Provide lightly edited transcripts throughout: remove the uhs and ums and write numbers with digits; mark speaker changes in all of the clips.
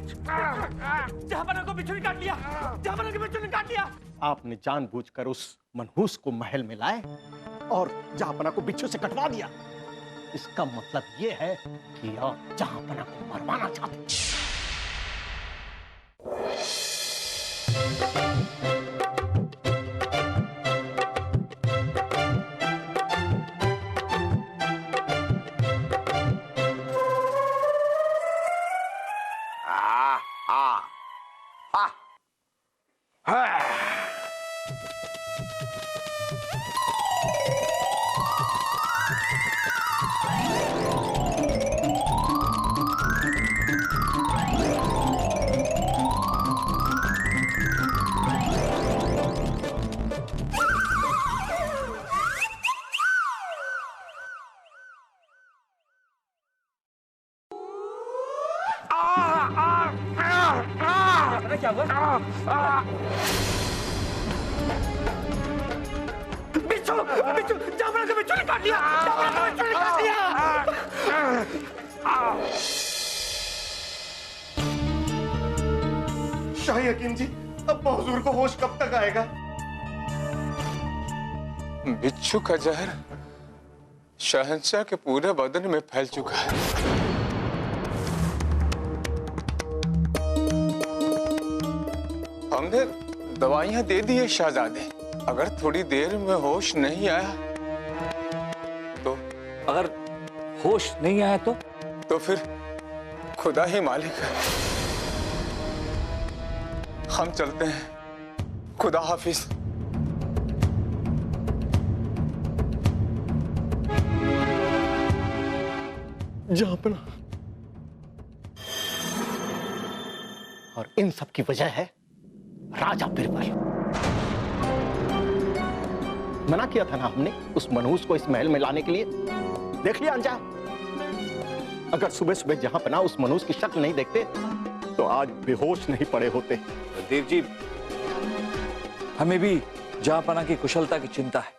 Speaker 1: जहांपना को बिच्छू ने काट लिया, जहांपना को बिच्छू ने काट लिया।
Speaker 2: आपने जानबूझकर उस मनहूस को महल में लाए और जहांपना को बिच्छू से कटवा दिया। इसका मतलब यह है कि आप जहांपना को मरवाना चाहते हैं।
Speaker 1: क्या हुआ? बिच्छू, बिच्छू, जहांपना को बिच्छू ने काट लिया, जहांपना को बिच्छू ने काट लिया।
Speaker 3: शाही हकीम जी, अब हुजूर को होश कब तक आएगा?
Speaker 4: बिच्छू का जहर शहंशाह के पूरे बदन में फैल चुका है। हमने दवाइयां दे दी है शहजादे, अगर थोड़ी देर में होश नहीं आया तो?
Speaker 5: अगर होश नहीं आया
Speaker 4: तो फिर खुदा ही मालिक है। हम चलते हैं, खुदा हाफिज।
Speaker 2: जहांपना, और इन सब की वजह है राजा बिरबल। मना किया था ना हमने उस मनहूस को इस महल में लाने के लिए। देख लिया अंजाम। अगर सुबह सुबह जहांपना उस मनहूस की शक्ल नहीं देखते तो आज बेहोश नहीं पड़े होते।
Speaker 5: देव जी, हमें भी जहांपना की कुशलता की चिंता है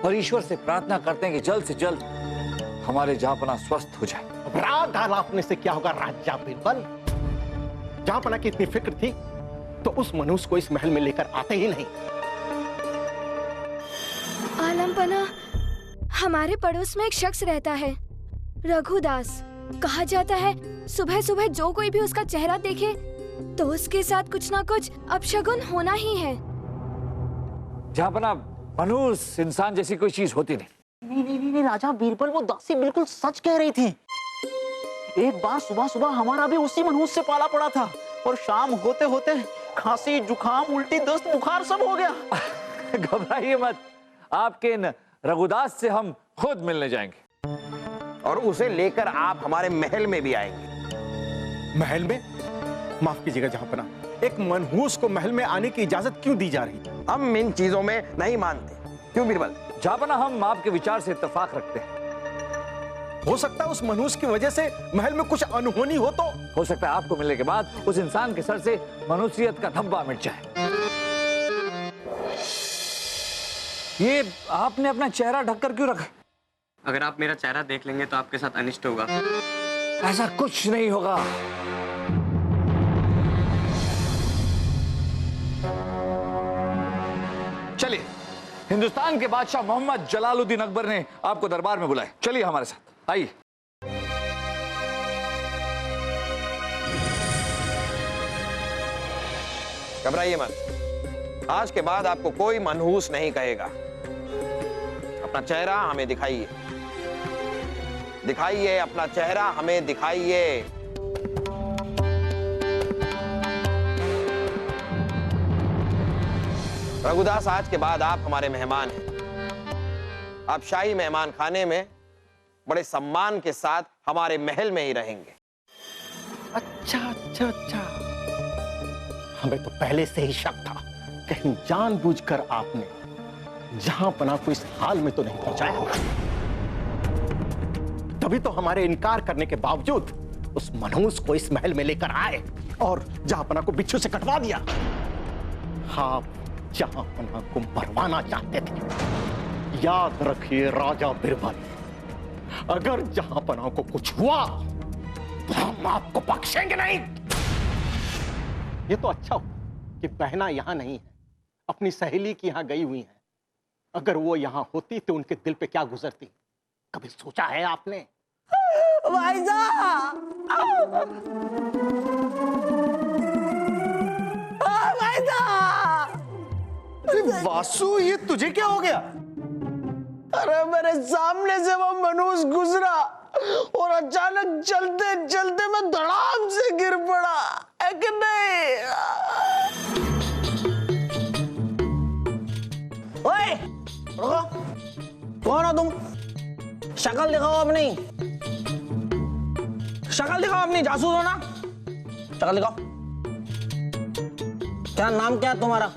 Speaker 5: और ईश्वर से प्रार्थना करते हैं कि जल्द से जल्द हमारे जहांपना स्वस्थ हो जाए।
Speaker 2: रात आलापने से क्या होगा राजा बिरबल? जहांपना की इतनी फिक्र थी तो उस मनहूस को इस महल में लेकर आते ही नहीं।
Speaker 6: आलमपना, हमारे पड़ोस में एक शख्स रहता है, रघुदास। कहा जाता है सुबह सुबह जो कोई भी उसका चेहरा देखे तो उसके साथ कुछ ना कुछ अपशगुन होना ही है।
Speaker 5: जहांपना, मनहूस इंसान जैसी कोई चीज होती नहीं।
Speaker 7: नहीं राजा बीरबल, वो दासी बिल्कुल सच कह रही थी। एक बार सुबह सुबह हमारा भी उसी मनहूस से पाला पड़ा था और शाम होते होते खांसी, जुकाम, उल्टी, दस्त, बुखार सब हो गया।
Speaker 5: घबराइए मत, आपके इन रघुदास से हम खुद मिलने जाएंगे
Speaker 8: और उसे लेकर आप हमारे महल में भी आएंगे।
Speaker 2: महल में? माफ कीजिएगा जहांपना, एक मनहूस को महल में आने की इजाजत क्यों दी जा रही?
Speaker 8: हम इन चीजों में नहीं मानते। क्यों बीरबल?
Speaker 5: जहांपना, हम आपके विचार से इत्तेफाक रखते हैं।
Speaker 2: हो सकता है उस मनहूस की वजह से महल में कुछ अनहोनी हो तो?
Speaker 5: हो सकता है आपको मिलने के बाद उस इंसान के सर से मनुष्यत का धब्बा मिट जाए। ये आपने अपना चेहरा ढककर क्यों रखा?
Speaker 9: अगर आप मेरा चेहरा देख लेंगे तो आपके साथ अनिष्ट होगा।
Speaker 5: ऐसा कुछ नहीं होगा। चलिए, हिंदुस्तान के बादशाह मोहम्मद जलालुद्दीन अकबर ने आपको दरबार में बुलाया। चलिए हमारे साथ, आइए।
Speaker 8: घबराइए मत, आज के बाद आपको कोई मनहूस नहीं कहेगा। अपना चेहरा हमें दिखाइए, दिखाइए अपना चेहरा हमें दिखाइए। रघुदास, आज के बाद आप हमारे मेहमान हैं। आप शाही मेहमान खाने में बड़े सम्मान के साथ हमारे महल में ही रहेंगे।
Speaker 2: अच्छा अच्छा अच्छा, हमें तो पहले से ही शक था, कहीं जानबूझकर आपने जहांपना को इस हाल में तो नहीं पहुंचाया। तभी तो हमारे इनकार करने के बावजूद उस मनहूस को इस महल में लेकर आए और जहांपना को बिच्छू से कटवा दिया। आप जहांपना को मरवाना चाहते थे। याद रखिए राजा बिरबल, अगर जहांपना को कुछ हुआ हम आपको बख्शेंगे नहीं। ये तो अच्छा हो कि बहना यहां नहीं है, अपनी सहेली की यहां गई हुई है। अगर वो यहां होती तो उनके दिल पे क्या गुजरती, कभी सोचा है आपने?
Speaker 3: वासु, ये तुझे क्या हो गया?
Speaker 7: अरे मेरे सामने से वो मनुष्य गुजरा और अचानक चलते चलते मैं धड़ाम से गिर पड़ा, है कि नहीं? ओए, रुको, कौन हो तुम? शक्ल दिखाओ अपनी, शक्ल दिखाओ अपनी, जासूस हो ना? शक्ल दिखाओ। क्या नाम क्या है तुम्हारा?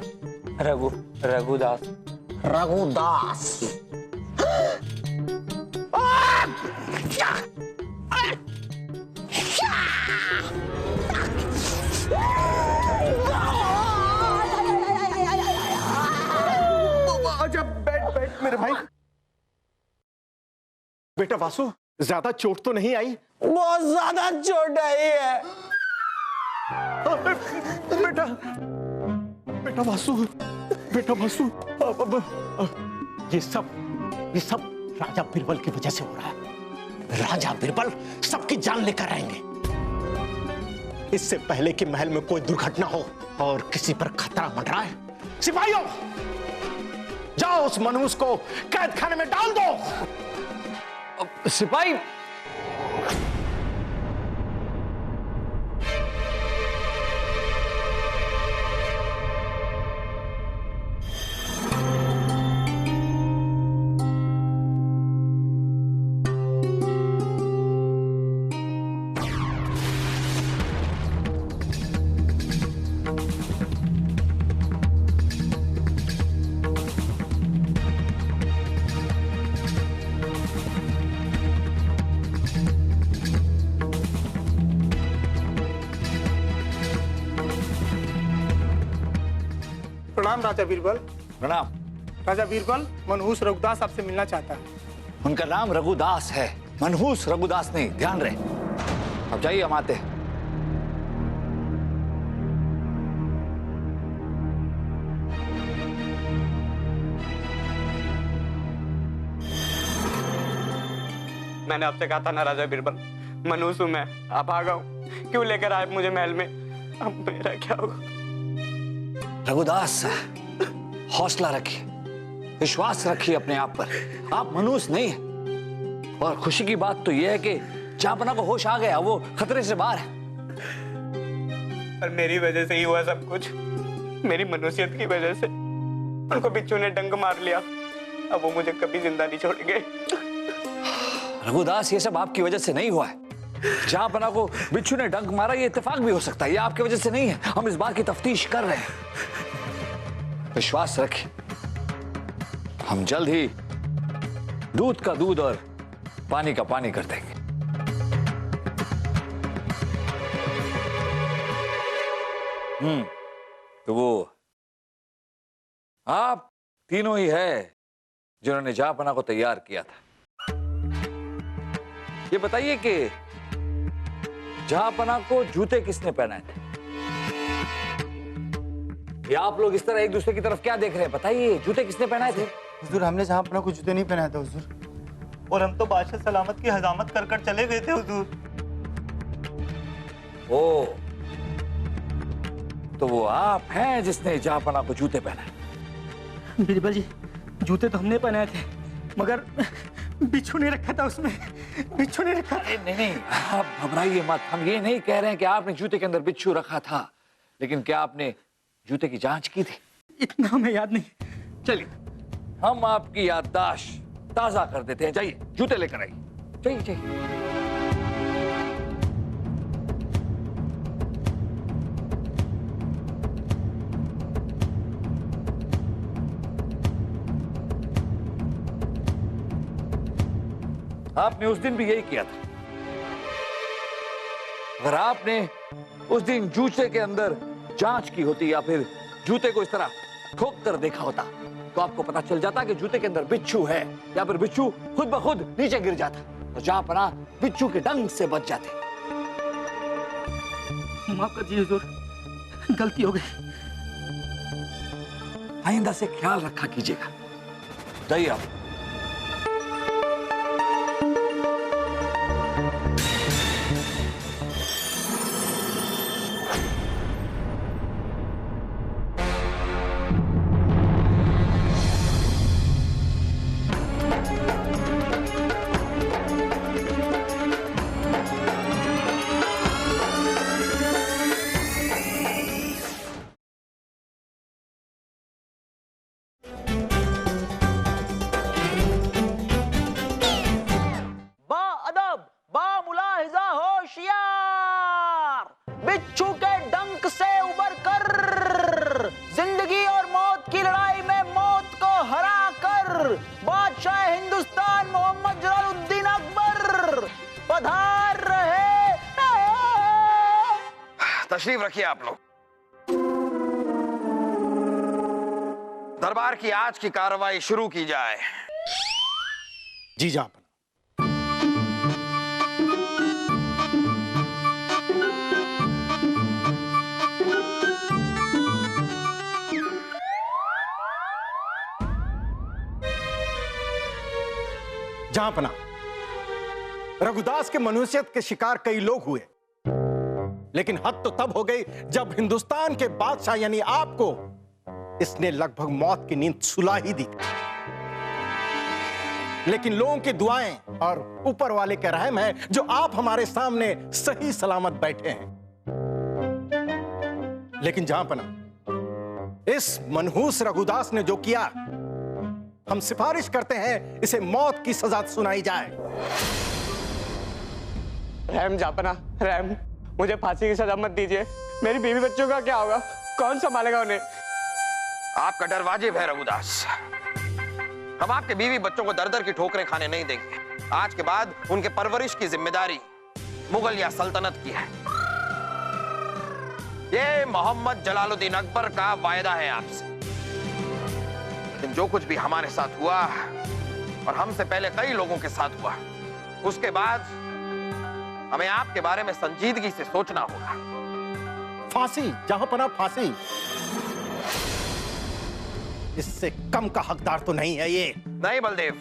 Speaker 5: रघुदास।
Speaker 7: रघुदास।
Speaker 2: आजा, बैठ बैठ मेरे भाई। बेटा वासु, ज्यादा चोट तो नहीं आई?
Speaker 7: बहुत ज्यादा चोट आई है।
Speaker 2: बेटा बेटा वासु, बेटा वासु, ये सब राजा बिरबल की वजह से हो रहा है। राजा बिरबल सबकी जान लेकर आएंगे। इससे पहले कि महल में कोई दुर्घटना हो और किसी पर खतरा मंडराए, सिपाहियों जाओ उस मनुष्य को कैद खाने में डाल दो।
Speaker 5: सिपाही,
Speaker 1: प्रणाम राजा बीरबल।
Speaker 5: प्रणाम।
Speaker 1: राजा बीरबल, मनहूस रघुदास आपसे मिलना चाहता है।
Speaker 5: उनका नाम रघुदास है, मनहूस रघुदास नहीं, ध्यान रहे। अब जाइए, हम आते हैं।
Speaker 9: मैंने आपसे कहा था ना राजा बीरबल, मनहूस हूं मैं, आप आ गए, क्यों लेकर आए मुझे महल में? अब मेरा क्या होगा?
Speaker 5: रघुदास, हौसला रखिए, विश्वास रखिए अपने आप पर। आप मनहूस नहीं है। और खुशी की बात तो यह है कि जापना को होश आ गया, वो खतरे से बाहर है।
Speaker 9: पर मेरी वजह से ही हुआ सब कुछ, मेरी मनुष्यत की वजह से। उनको बिच्छू ने डंक मार लिया, अब वो मुझे कभी जिंदा नहीं छोड़ेंगे।
Speaker 5: रघुदास, ये सब आपकी वजह से नहीं हुआ है। जापना को बिच्छू ने डंक मारा, ये इत्तेफाक भी हो सकता है, ये आपकी वजह से नहीं है। हम इस बात की तफ्तीश कर रहे हैं। विश्वास रखिए, हम जल्द ही दूध का दूध और पानी का पानी कर देंगे। तो वो आप तीनों ही है जिन्होंने जापना को तैयार किया था। ये बताइए कि जापना को जूते किसने पहनाए थे? ये आप लोग इस तरह एक दूसरे की तरफ क्या देख रहे हैं? बताइए, जूते किसने पहनाए थे?
Speaker 3: हुजूर, हमने जहांपना को जूते नहीं पहनाए थे हुजूर, और हम तो बादशाह सलामत की हजामत कर कर चले गए थे हुजूर।
Speaker 5: ओ, तो वो आप हैं जिसने जापना को जूते पहनाए?
Speaker 1: बीरबल जी, जूते तो हमने पहनाए थे, मगर बिच्छू ने रखा था उसमें, बिच्छू ने रखा।
Speaker 5: नहीं, आप घबराइए मत। हम ये नहीं कह रहे हैं कि आपने जूते के अंदर बिच्छू रखा था, लेकिन क्या आपने जूते की जांच की थी?
Speaker 1: इतना हमें याद नहीं।
Speaker 5: चलिए, हम आपकी याददाश्त ताजा कर देते हैं। जाइए, जूते लेकर आइए। जाइए। आपने उस दिन भी यही किया था। अगर आपने उस दिन जूते के अंदर जांच की होती या फिर जूते को इस तरह ठोक कर देखा होता, तो आपको पता चल जाता कि जूते के अंदर बिच्छू है, या फिर बिच्छू खुद ब खुद नीचे गिर जाता, तो जापना बिच्छू के डंक से बच जाते।
Speaker 1: माफ कर दीजिए हुजूर, गलती हो गई।
Speaker 5: आइंदा से ख्याल रखा कीजिएगा। जाइए आप।
Speaker 7: बा अदब, बा मुलाहिजा होशियार, बिच्छू के डंक से उबर कर जिंदगी और मौत की लड़ाई में मौत को हरा कर बादशाह हिंदुस्तान मोहम्मद जलालुद्दीन अकबर पधार रहे।
Speaker 8: तशरीफ रखिए आप लोग। दरबार की आज की कार्रवाई शुरू की जाए।
Speaker 2: जी जहां पना। जहां पना, रघुदास के मनुष्यत के शिकार कई लोग हुए, लेकिन हद तो तब हो गई जब हिंदुस्तान के बादशाह यानी आपको इसने लगभग मौत की नींद सुला ही दी। लेकिन लोगों की दुआएं और ऊपर वाले का रहम है जो आप हमारे सामने सही सलामत बैठे हैं। लेकिन जहां पना, इस मनहूस रघुदास ने जो किया, हम सिफारिश करते हैं इसे मौत की सजा सुनाई जाए।
Speaker 9: रहम जापना, रहम, मुझे फांसी की सजा मत दीजिए। मेरी बीवी बच्चों का क्या होगा? कौन संभालेगा उन्हें?
Speaker 8: आपका डर वाजिब है रघुदास। हम आपके बीवी बच्चों को दर दर की ठोकरें खाने नहीं देंगे। आज के बाद उनके परवरिश की जिम्मेदारी मुगल या सल्तनत की है। ये मोहम्मद जलालुद्दीन अकबर का वायदा है आपसे। लेकिन जो कुछ भी हमारे साथ हुआ और हमसे पहले कई लोगों के साथ हुआ, उसके बाद हमें आपके बारे में संजीदगी से सोचना होगा।
Speaker 2: फांसी, जहां पना फांसी, इससे कम का हकदार तो नहीं है ये।
Speaker 8: नहीं बलदेव,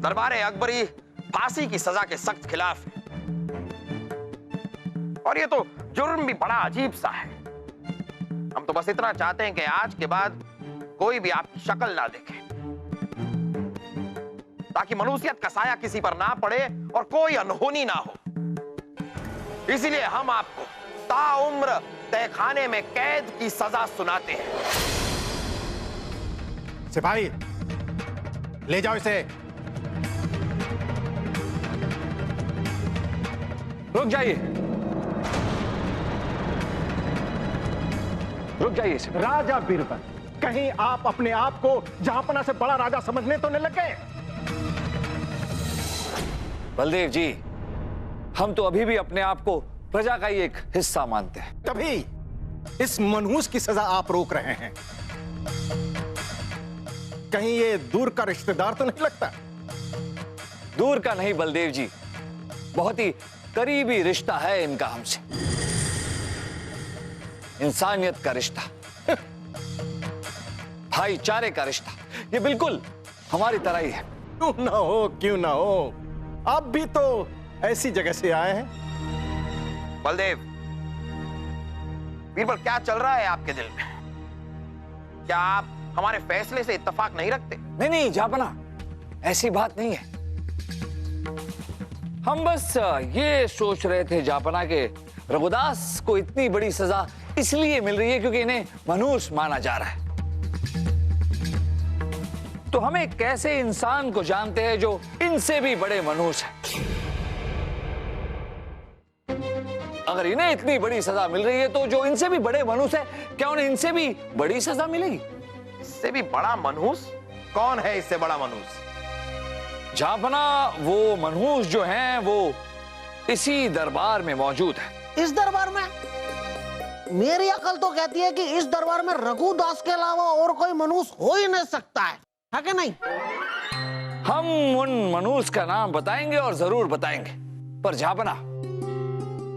Speaker 8: दरबार अकबरी फांसी की सजा के सख्त खिलाफ है। और ये तो जुर्म भी बड़ा अजीब सा है। हम तो बस इतना चाहते हैं कि आज के बाद कोई भी आपकी शक्ल ना देखे, ताकि मनुष्यत का साया किसी पर ना पड़े और कोई अनहोनी ना हो। इसीलिए हम आपको ताउम्र तहखाने में कैद की सजा सुनाते हैं।
Speaker 2: सिपाही, ले जाओ इसे।
Speaker 5: रुक जाइए, रुक जाइए।
Speaker 2: राजा बीरबल, कहीं आप अपने आप को जहांपना से बड़ा राजा समझने तो नहीं लग गए?
Speaker 5: बलदेव जी, हम तो अभी भी अपने आप को प्रजा का ही एक हिस्सा मानते हैं।
Speaker 2: तभी इस मनहूस की सजा आप रोक रहे हैं। कहीं ये दूर का रिश्तेदार तो नहीं लगता?
Speaker 5: दूर का नहीं बलदेव जी, बहुत ही करीबी रिश्ता है इनका हमसे। इंसानियत का रिश्ता, भाईचारे का रिश्ता, ये बिल्कुल हमारी तरह ही है।
Speaker 2: क्यों ना हो, क्यों ना हो, आप भी तो ऐसी जगह से आए हैं।
Speaker 8: बलदेव, बीरबल, क्या चल रहा है आपके दिल में? क्या आप हमारे फैसले से इत्तेफाक नहीं रखते?
Speaker 5: नहीं नहीं जापना, ऐसी बात नहीं है। हम बस ये सोच रहे थे जापना के रघुदास को इतनी बड़ी सजा इसलिए मिल रही है क्योंकि इन्हें मनहूस माना जा रहा है। तो हम एक ऐसे इंसान को जानते हैं जो इनसे भी बड़े मनहूस है। अगर इन्हें इतनी बड़ी सजा मिल रही है तो जो इनसे भी बड़े मनहूस है, क्या उन्हें इनसे भी बड़ी सजा मिलेगी?
Speaker 8: इससे भी बड़ा मनहूस? कौन है इससे बड़ा मनहूस?
Speaker 5: जापना, वो मनहूस जो हैं वो इसी दरबार में मौजूद है।
Speaker 7: इस दरबार में? मेरी अकल तो कहती है कि इस दरबार में रघुदास के अलावा और कोई मनहूस हो ही नहीं सकता है कि नहीं?
Speaker 5: हम उन मनहूस का नाम बताएंगे और जरूर बताएंगे, पर जापना,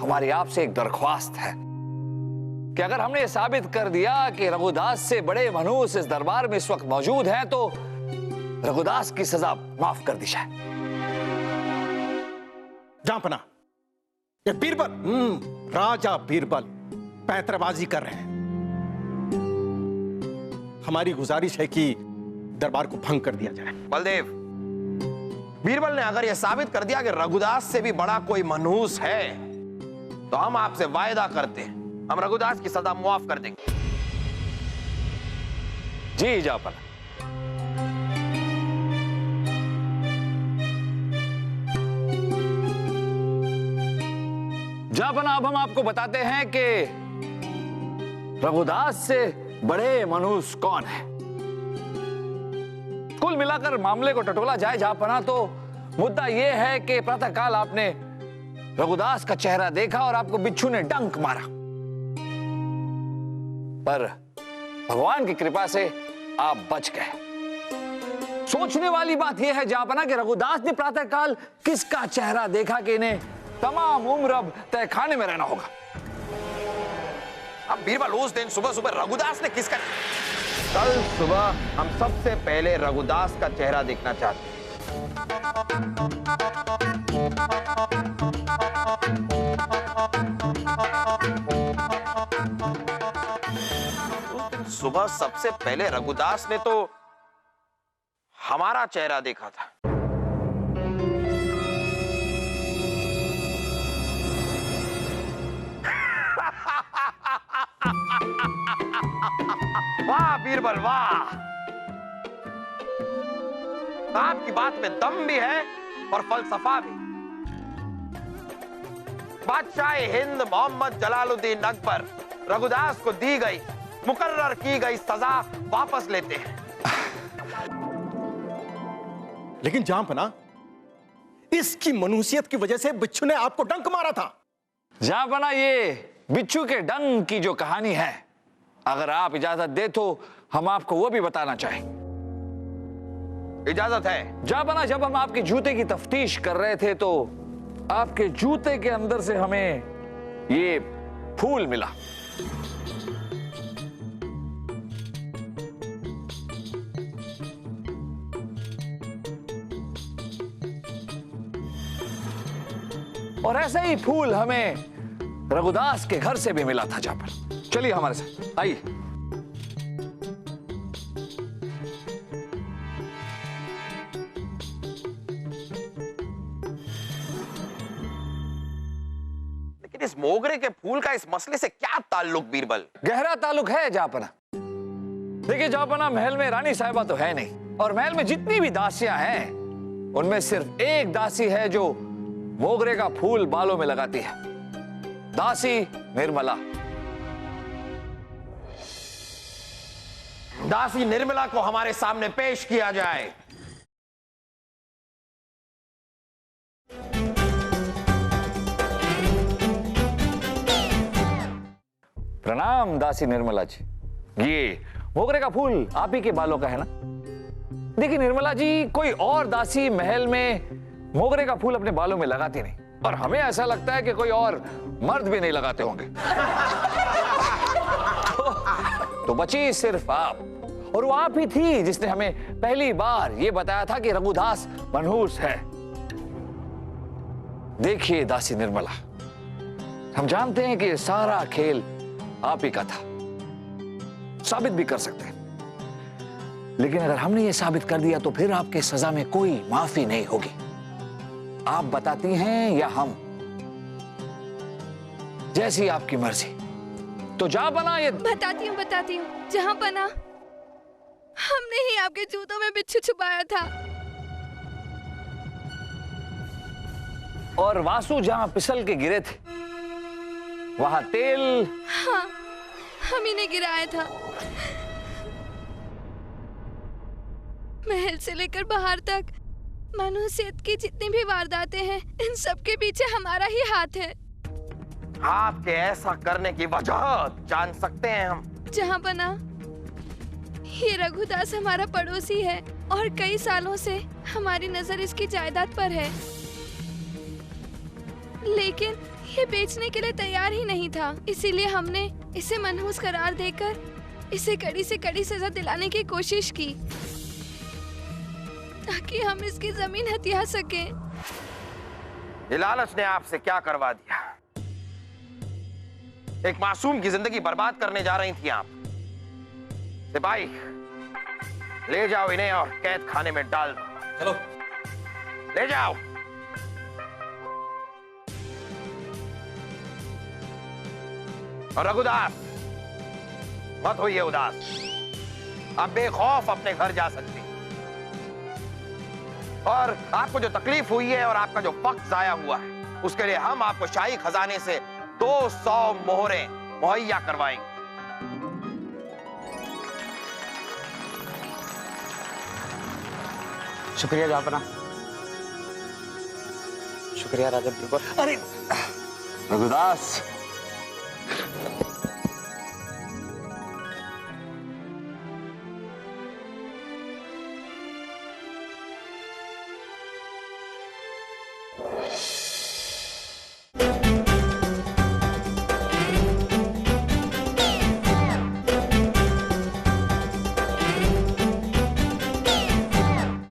Speaker 5: हमारी आपसे एक दरख्वास्त है कि अगर हमने साबित कर दिया कि रघुदास से बड़े मनहूस इस दरबार में इस वक्त मौजूद हैं, तो रघुदास की सजा माफ कर दी जाए।
Speaker 2: जांपना, ये बीरबल, राजा बीरबल पैंतराबाजी कर रहे हैं। हमारी गुजारिश है कि दरबार को भंग कर दिया जाए।
Speaker 8: बलदेव, बीरबल ने अगर यह साबित कर दिया कि रघुदास से भी बड़ा कोई मनहूस है, तो हम आपसे वायदा करते हैं, हम रघुदास की सजा मुआफ कर देंगे।
Speaker 5: जी जापना। जापना, अब हम आपको बताते हैं कि रघुदास से बड़े मनहूस कौन है। कुल मिलाकर मामले को टटोला जाए जापना, तो मुद्दा यह है कि प्रातःकाल आपने रघुदास का चेहरा देखा और आपको बिच्छू ने डंक मारा, पर भगवान की कृपा से आप बच गए। सोचने वाली बात यह है जापना कि रघुदास ने प्रातःकाल किसका चेहरा देखा कि इन्हें तमाम उम्र अब तहखाने में रहना होगा।
Speaker 8: अब बीरबल, उस दिन सुबह सुबह रघुदास ने किसका? कल सुबह हम सबसे पहले रघुदास का चेहरा देखना चाहते हैं। उस दिन सुबह सबसे पहले रघुदास ने तो हमारा चेहरा देखा था। वाह बीरबल वाह, आपकी बात में दम भी है और फलसफा भी। बादशाह हिंद मोहम्मद जलालुद्दीन अकबर रघुदास को दी गई मुकर्रर की गई सजा वापस लेते हैं।
Speaker 2: लेकिन जांपना, इसकी मनुष्यत की वजह से बिच्छू ने आपको डंक मारा था।
Speaker 5: जापना, ये बिच्छू के डंक की जो कहानी है, अगर आप इजाजत दे तो हम आपको वो भी बताना चाहें।
Speaker 8: इजाजत है।
Speaker 5: जापना, जब हम आपके जूते की तफ्तीश कर रहे थे तो आपके जूते के अंदर से हमें ये फूल मिला। और ऐसा ही फूल हमें रघुदास के घर से भी मिला था। जापना, चलिए हमारे साथ, आइए।
Speaker 8: लेकिन इस मोगरे के फूल का इस मसले से क्या ताल्लुक बीरबल?
Speaker 5: गहरा ताल्लुक है जापना। देखिए जापना, महल में रानी साहिबा तो है नहीं, और महल में जितनी भी दासियां हैं उनमें सिर्फ एक दासी है जो मोगरे का फूल बालों में लगाती है, दासी निर्मला।
Speaker 8: दासी निर्मला को हमारे सामने पेश किया जाए।
Speaker 5: प्रणाम दासी निर्मला जी। ये मोगरे का फूल आप ही के बालों का है ना? देखिए निर्मला जी, कोई और दासी महल में मोगरे का फूल अपने बालों में लगाती नहीं, और हमें ऐसा लगता है कि कोई और मर्द भी नहीं लगाते होंगे। तो बची सिर्फ आप, और वो आप ही थी जिसने हमें पहली बार ये बताया था कि रघुदास मनहूस है। देखिए दासी निर्मला, हम जानते हैं कि ये सारा खेल आप ही का था, साबित भी कर सकते हैं, लेकिन अगर हमने ये साबित कर दिया तो फिर आपके सजा में कोई माफी नहीं होगी। आप बताती हैं या हम? जैसी आपकी मर्जी। तो जापना, ये
Speaker 6: बताती हूँ जहाँपना, हमने ही आपके जूतों में बिच्छू छुपाया था।
Speaker 5: और वासु जहां फिसल के गिरे थे वहां तेल,
Speaker 6: हाँ, हम ही ने गिराया था। महल से लेकर बाहर तक मनुष्यत की जितनी भी वारदातें हैं, इन सब के पीछे हमारा ही हाथ है।
Speaker 8: आपके ऐसा करने की वजह जान सकते हैं हम?
Speaker 6: जहाँपना, ये रघुदास हमारा पड़ोसी है और कई सालों से हमारी नजर इसकी जायदाद पर है, लेकिन ये बेचने के लिए तैयार ही नहीं था, इसीलिए हमने इसे मनहूस करार देकर इसे कड़ी से कड़ी सजा दिलाने की कोशिश की ताकि हम इसकी जमीन हथिया सकें।
Speaker 8: ये लालच ने आपसे क्या करवा दिया? एक मासूम की जिंदगी बर्बाद करने जा रही थी आप। सिपाही, ले जाओ इन्हें और कैद खाने में डाल दो।
Speaker 5: चलो।
Speaker 8: ले जाओ। और रघुदास, मत होइए उदास, आप बेखौफ अपने घर जा सकते हैं। और आपको जो तकलीफ हुई है और आपका जो वक्त जाया हुआ है, उसके लिए हम आपको शाही खजाने से 200 मोहरें मुहैया करवाएंगे।
Speaker 9: शुक्रिया जापना, शुक्रिया राजा बीरबल।
Speaker 5: रघुदास,